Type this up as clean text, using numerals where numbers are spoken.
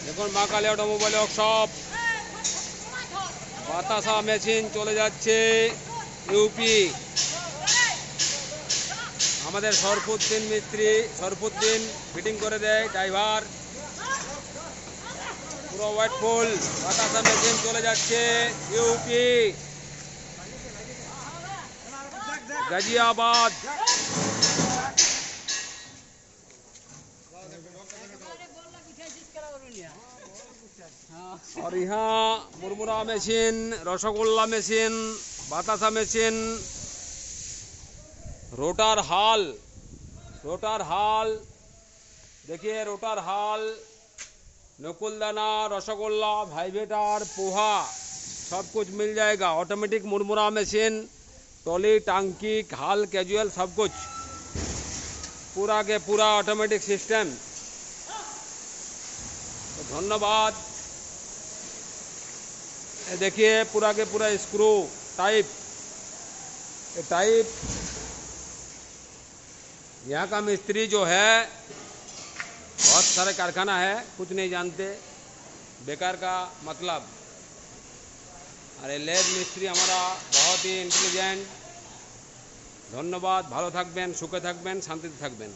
দেখুন মা Kali automobile workshop বাতাসা মেশিন চলে যাচ্ছে ইউপি। আমাদের সরফুদ্দিন মিস্ত্রি, সরফুদ্দিন ফিটিং করে দেয়, ড্রাইভার। পুরো ওয়েটফুল বাতাসা মেশিন চলে যাচ্ছে ইউপি गाजियाबाद। और यहाँ मुरमुरा machine, rasgulla machine, batasha machine, rotor हाल, रोटर हाल देखिए, रोटर हाल, नकुलदाना, रसगुल्ला, वाइब्रेटर, पोहा सब कुछ मिल जाएगा। ऑटोमेटिक मुरमुरा मशीन, ट्रॉली, टांकी, हाल, कैजुअल सब कुछ पूरा के पूरा ऑटोमेटिक सिस्टम। तो धन्यवाद। ये देखिए पूरा के पूरा स्क्रू टाइप, ये टाइप यहाँ का मिस्त्री जो है, बहुत सारे कारखाना है, कुछ नहीं जानते, बेकार का मतलब। अरे लेब मिस्त्री हमारा बहुत ही इंटेलिजेंट। धन्यवाद। भालो थाकबेन, सुखे थाकबेन, शांतिते थाकबेन।